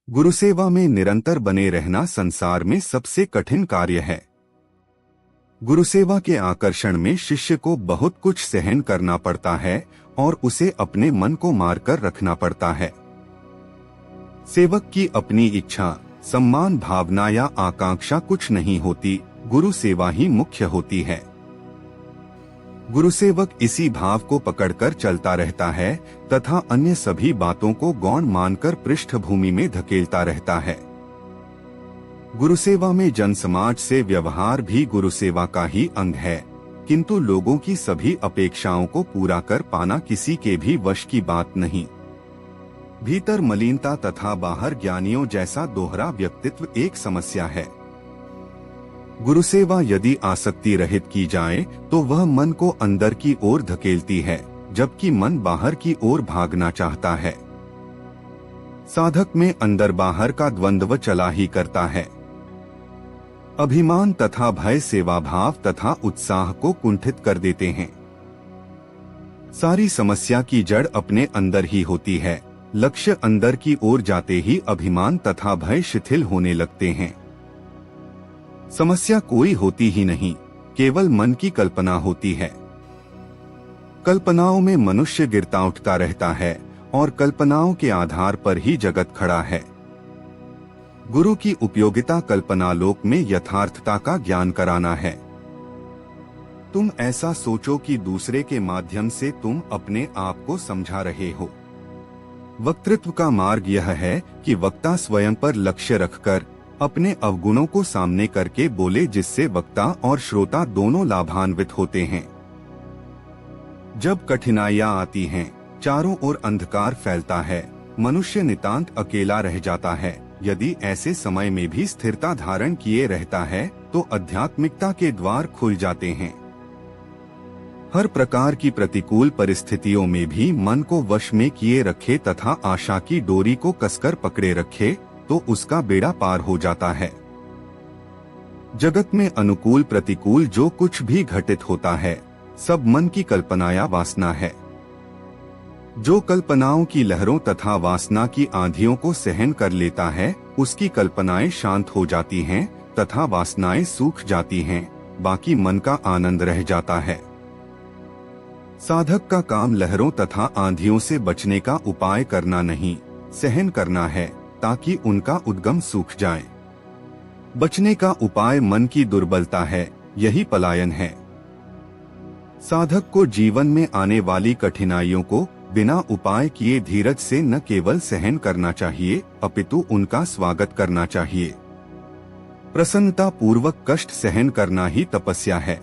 गुरुसेवा में निरंतर बने रहना संसार में सबसे कठिन कार्य है। गुरुसेवा के आकर्षण में शिष्य को बहुत कुछ सहन करना पड़ता है और उसे अपने मन को मारकर रखना पड़ता है। सेवक की अपनी इच्छा, सम्मान भावना या आकांक्षा कुछ नहीं होती, गुरुसेवा ही मुख्य होती है। गुरुसेवक इसी भाव को पकड़कर चलता रहता है तथा अन्य सभी बातों को गौण मानकर पृष्ठभूमि में धकेलता रहता है। गुरुसेवा में जनसमाज से व्यवहार भी गुरुसेवा का ही अंग है, किंतु लोगों की सभी अपेक्षाओं को पूरा कर पाना किसी के भी वश की बात नहीं। भीतर मलिनता तथा बाहर ज्ञानियों जैसा दोहरा व्यक्तित्व एक समस्या है। गुरुसेवा यदि आसक्ति रहित की जाए तो वह मन को अंदर की ओर धकेलती है, जबकि मन बाहर की ओर भागना चाहता है। साधक में अंदर बाहर का द्वंद्व चला ही करता है। अभिमान तथा भय सेवा भाव तथा उत्साह को कुंठित कर देते हैं। सारी समस्या की जड़ अपने अंदर ही होती है। लक्ष्य अंदर की ओर जाते ही अभिमान तथा भय शिथिल होने लगते हैं। समस्या कोई होती ही नहीं, केवल मन की कल्पना होती है। कल्पनाओं में मनुष्य गिरता उठता रहता है और कल्पनाओं के आधार पर ही जगत खड़ा है। गुरु की उपयोगिता कल्पनालोक में यथार्थता का ज्ञान कराना है। तुम ऐसा सोचो कि दूसरे के माध्यम से तुम अपने आप को समझा रहे हो। वक्तृत्व का मार्ग यह है कि वक्ता स्वयं पर लक्ष्य रखकर अपने अवगुणों को सामने करके बोले, जिससे वक्ता और श्रोता दोनों लाभान्वित होते हैं। जब कठिनाइयां आती हैं, चारों ओर अंधकार फैलता है, मनुष्य नितांत अकेला रह जाता है। यदि ऐसे समय में भी स्थिरता धारण किए रहता है तो आध्यात्मिकता के द्वार खुल जाते हैं। हर प्रकार की प्रतिकूल परिस्थितियों में भी मन को वश में किए रखे तथा आशा की डोरी को कसकर पकड़े रखे तो उसका बेड़ा पार हो जाता है। जगत में अनुकूल प्रतिकूल जो कुछ भी घटित होता है, सब मन की कल्पना या वासना है। जो कल्पनाओं की लहरों तथा वासना की आंधियों को सहन कर लेता है, उसकी कल्पनाएं शांत हो जाती हैं तथा वासनाएं सूख जाती हैं, बाकी मन का आनंद रह जाता है। साधक का काम लहरों तथा आंधियों से बचने का उपाय करना नहीं, सहन करना है ताकि उनका उद्गम सूख जाए। बचने का उपाय मन की दुर्बलता है, यही पलायन है। साधक को जीवन में आने वाली कठिनाइयों को बिना उपाय किए धीरज से न केवल सहन करना चाहिए, अपितु उनका स्वागत करना चाहिए। प्रसन्नता पूर्वक कष्ट सहन करना ही तपस्या है।